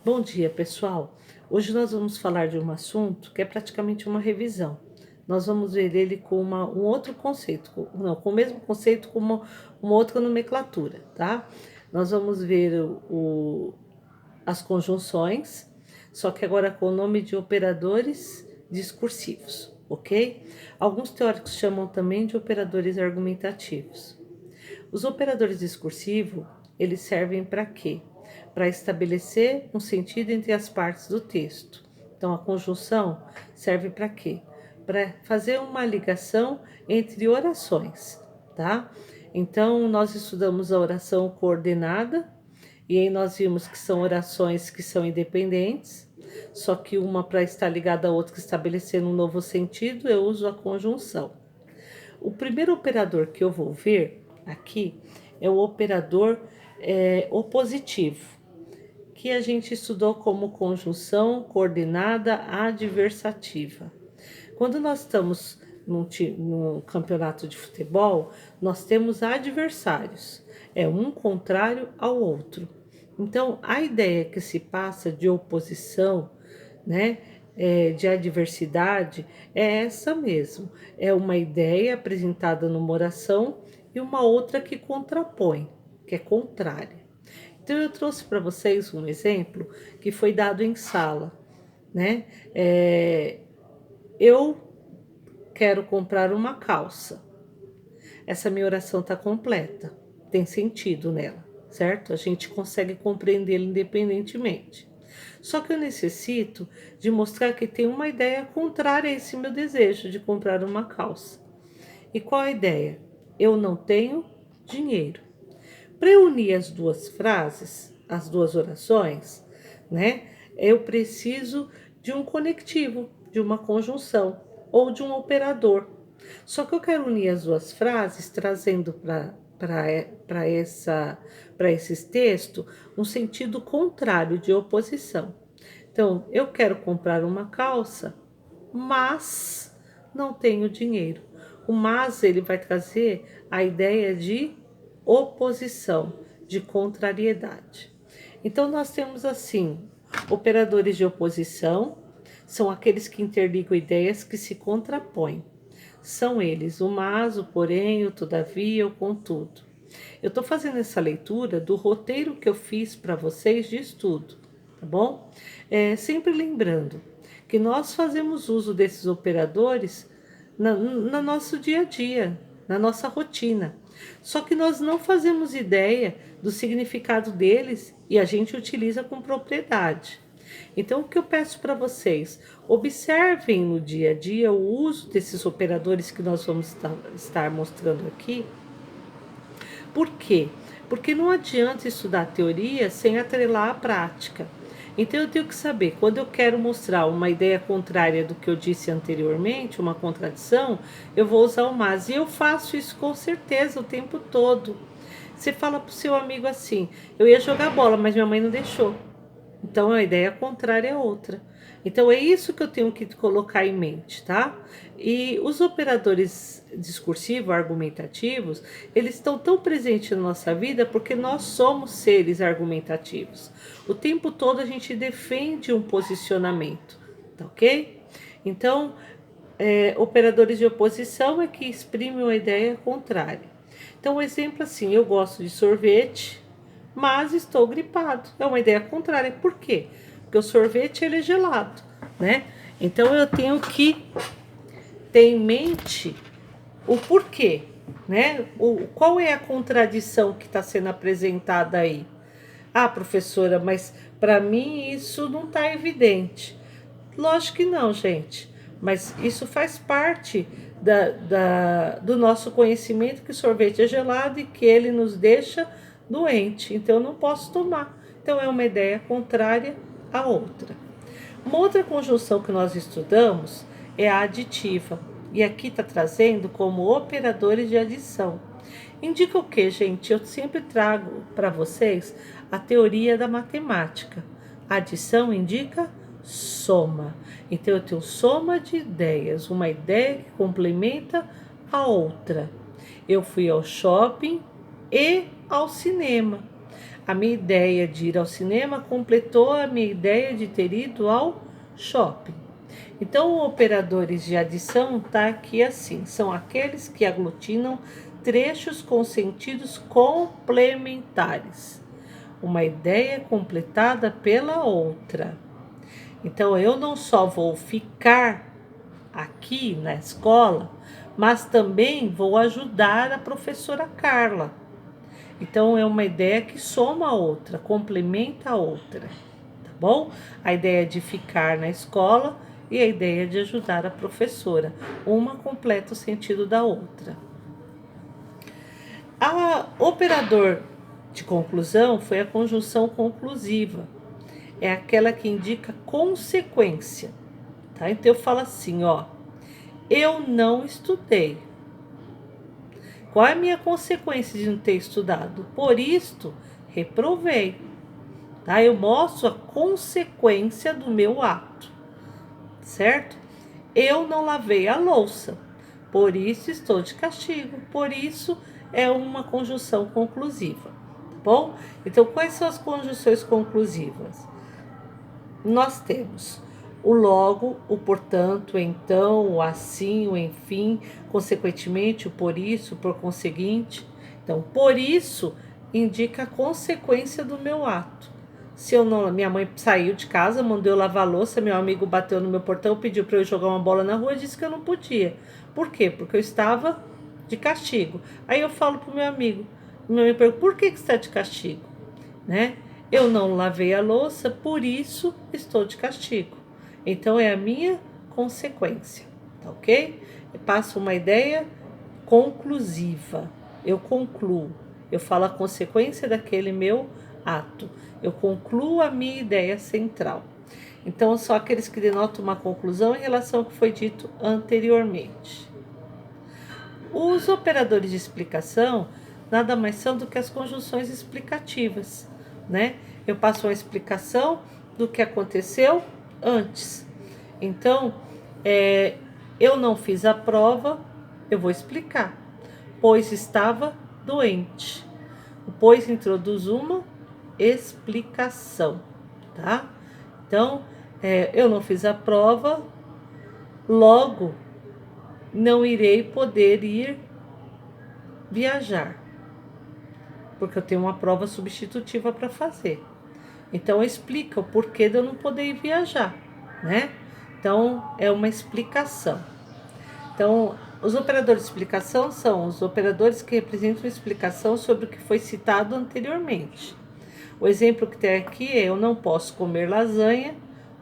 Bom dia, pessoal. Hoje nós vamos falar de um assunto que é praticamente uma revisão. Nós vamos ver ele com um outro conceito, com o mesmo conceito com uma outra nomenclatura, tá? Nós vamos ver as conjunções, só que agora com o nome de operadores discursivos, ok? Alguns teóricos chamam também de operadores argumentativos. Os operadores discursivos, eles servem para quê? Para estabelecer um sentido entre as partes do texto. Então, a conjunção serve para quê? Para fazer uma ligação entre orações, tá? Então, nós estudamos a oração coordenada, e aí nós vimos que são orações que são independentes, só que uma para estar ligada à outra, estabelecendo um novo sentido, eu uso a conjunção. O primeiro operador que eu vou ver aqui é o operador opositivo, que a gente estudou como conjunção coordenada adversativa. Quando nós estamos num campeonato de futebol, nós temos adversários, é um contrário ao outro. Então, a ideia que se passa de oposição, né, de adversidade, é essa mesmo. É uma ideia apresentada numa oração e uma outra que contrapõe, que é contrária. Então, eu trouxe para vocês um exemplo que foi dado em sala, né? Eu quero comprar uma calça. Essa minha oração está completa, tem sentido nela, certo? A gente consegue compreendê-la independentemente. Só que eu necessito de mostrar que tem uma ideia contrária a esse meu desejo de comprar uma calça. E qual a ideia? Eu não tenho dinheiro. Para eu unir as duas frases, as duas orações, né? Eu preciso de um conectivo, de uma conjunção ou de um operador. Só que eu quero unir as duas frases, trazendo para esses textos um sentido contrário de oposição. Então, eu quero comprar uma calça, mas não tenho dinheiro. O mas ele vai trazer a ideia de oposição, de contrariedade. Então, nós temos assim, operadores de oposição são aqueles que interligam ideias que se contrapõem. São eles o mas, o porém, o todavia, o contudo. Eu estou fazendo essa leitura do roteiro que eu fiz para vocês de estudo, tá bom? Sempre lembrando que nós fazemos uso desses operadores no nosso dia a dia, na nossa rotina. Só que nós não fazemos ideia do significado deles e a gente utiliza com propriedade. Então, o que eu peço para vocês? Observem no dia a dia o uso desses operadores que nós vamos estar mostrando aqui. Por quê? Porque não adianta estudar teoria sem atrelar a prática. Então, eu tenho que saber, quando eu quero mostrar uma ideia contrária do que eu disse anteriormente, uma contradição, eu vou usar o mas. E eu faço isso com certeza o tempo todo. Você fala para o seu amigo assim: eu ia jogar bola, mas minha mãe não deixou. Então, a ideia contrária é outra. Então, é isso que eu tenho que colocar em mente, tá? E os operadores discursivos, argumentativos, eles estão tão presentes na nossa vida porque nós somos seres argumentativos. O tempo todo a gente defende um posicionamento, tá ok? Então, operadores de oposição é que exprimem uma ideia contrária. Então, um exemplo assim, eu gosto de sorvete, mas estou gripado. É uma ideia contrária. Por quê? Porque o sorvete ele é gelado, né? Então eu tenho que ter em mente o porquê, né? Qual é a contradição que está sendo apresentada aí? Ah, professora, mas para mim isso não está evidente. Lógico que não, gente. Mas isso faz parte do nosso conhecimento que o sorvete é gelado e que ele nos deixa doente, então eu não posso tomar. Então é uma ideia contrária à outra. Uma outra conjunção que nós estudamos é a aditiva, e aqui está trazendo como operadores de adição. Indica o que, gente? Eu sempre trago para vocês a teoria da matemática. A adição indica soma. Então eu tenho soma de ideias, uma ideia que complementa a outra. Eu fui ao shopping e ao cinema. A minha ideia de ir ao cinema completou a minha ideia de ter ido ao shopping. Então, operadores de adição tá aqui assim, são aqueles que aglutinam trechos com sentidos complementares. Uma ideia completada pela outra. Então, eu não só vou ficar aqui na escola, mas também vou ajudar a professora Carla. Então, é uma ideia que soma a outra, complementa a outra, tá bom? A ideia de ficar na escola e a ideia de ajudar a professora. Uma completa o sentido da outra. A operador de conclusão foi a conjunção conclusiva. É aquela que indica consequência, tá? Então, eu falo assim, ó. Eu não estudei. Qual é a minha consequência de não ter estudado? Por isto, reprovei. Tá? Eu mostro a consequência do meu ato, certo? Eu não lavei a louça, por isso estou de castigo. Por isso é uma conjunção conclusiva, tá bom? Então, quais são as conjunções conclusivas? Nós temos o logo, o portanto, o então, o assim, o enfim, consequentemente, o por isso, por conseguinte. Então, por isso indica a consequência do meu ato. Se eu não, minha mãe saiu de casa, mandou eu lavar a louça, meu amigo bateu no meu portão, pediu para eu jogar uma bola na rua e disse que eu não podia. Por quê? Porque eu estava de castigo. Aí eu falo pro meu amigo pergunta, por que você está de castigo? Né? Eu não lavei a louça, por isso estou de castigo. Então, é a minha consequência, tá ok? Eu passo uma ideia conclusiva. Eu concluo. Eu falo a consequência daquele meu ato. Eu concluo a minha ideia central. Então, são aqueles que denotam uma conclusão em relação ao que foi dito anteriormente. Os operadores de explicação nada mais são do que as conjunções explicativas, né? Eu passo uma explicação do que aconteceu antes. Então, eu não fiz a prova, eu vou explicar. Pois estava doente. O pois introduz uma explicação, tá? Então, eu não fiz a prova, logo não irei poder ir viajar, porque eu tenho uma prova substitutiva para fazer. Então, explica o porquê de eu não poder ir viajar, né? Então, é uma explicação. Então, os operadores de explicação são os operadores que representam a explicação sobre o que foi citado anteriormente. O exemplo que tem aqui é: eu não posso comer lasanha,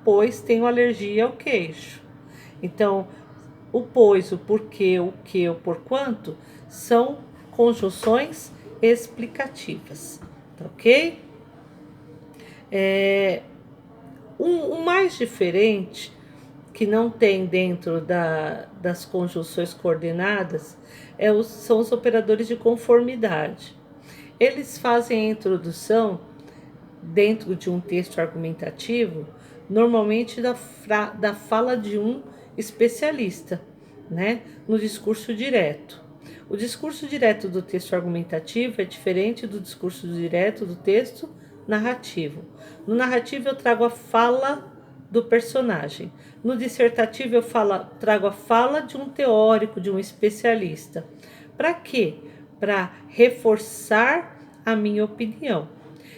pois tenho alergia ao queijo. Então, o pois, o porquê, o que, o porquanto são conjunções explicativas, tá ok? O mais diferente, que não tem dentro das conjunções coordenadas, são os operadores de conformidade. Eles fazem a introdução dentro de um texto argumentativo, normalmente da fala de um especialista, né, no discurso direto. O discurso direto do texto argumentativo é diferente do discurso direto do texto narrativo. No narrativo eu trago a fala do personagem. No dissertativo eu trago a fala de um teórico, de um especialista. Para quê? Para reforçar a minha opinião.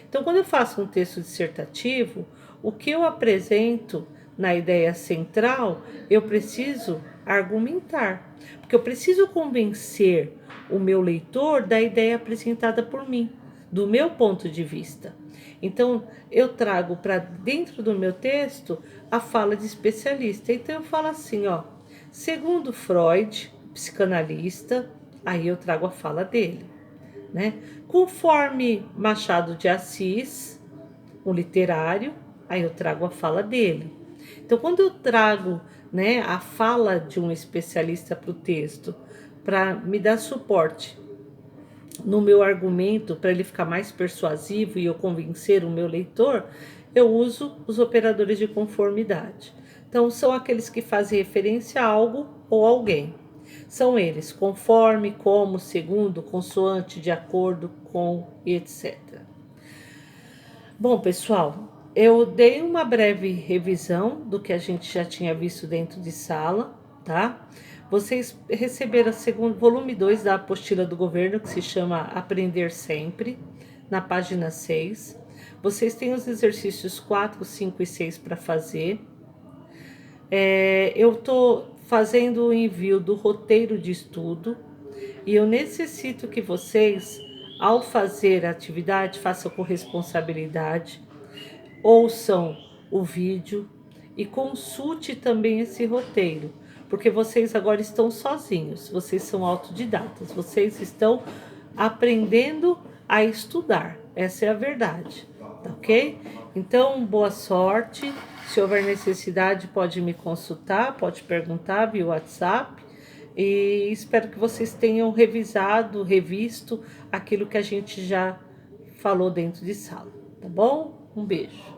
Então, quando eu faço um texto dissertativo, o que eu apresento na ideia central, eu preciso argumentar, porque eu preciso convencer o meu leitor da ideia apresentada por mim, do meu ponto de vista. Então, eu trago para dentro do meu texto a fala de especialista. Então, eu falo assim, ó, segundo Freud, psicanalista, aí eu trago a fala dele, né? Conforme Machado de Assis, um literário, aí eu trago a fala dele. Então, quando eu trago, né, a fala de um especialista para o texto, para me dar suporte no meu argumento, para ele ficar mais persuasivo e eu convencer o meu leitor, eu uso os operadores de conformidade. Então, são aqueles que fazem referência a algo ou alguém. São eles: conforme, como, segundo, consoante, de acordo com, etc. Bom, pessoal, eu dei uma breve revisão do que a gente já tinha visto dentro de sala, tá? Vocês receberam o segundo volume 2 da apostila do governo, que se chama Aprender Sempre, na página 6. Vocês têm os exercícios 4, 5 e 6 para fazer. Eu estou fazendo o envio do roteiro de estudo e eu necessito que vocês, ao fazer a atividade, façam com responsabilidade, ouçam o vídeo e consulte também esse roteiro, porque vocês agora estão sozinhos, vocês são autodidatas, vocês estão aprendendo a estudar, essa é a verdade, tá ok? Então, boa sorte. Se houver necessidade, pode me consultar, pode perguntar via WhatsApp. E espero que vocês tenham revisado, revisto aquilo que a gente já falou dentro de sala, tá bom? Um beijo.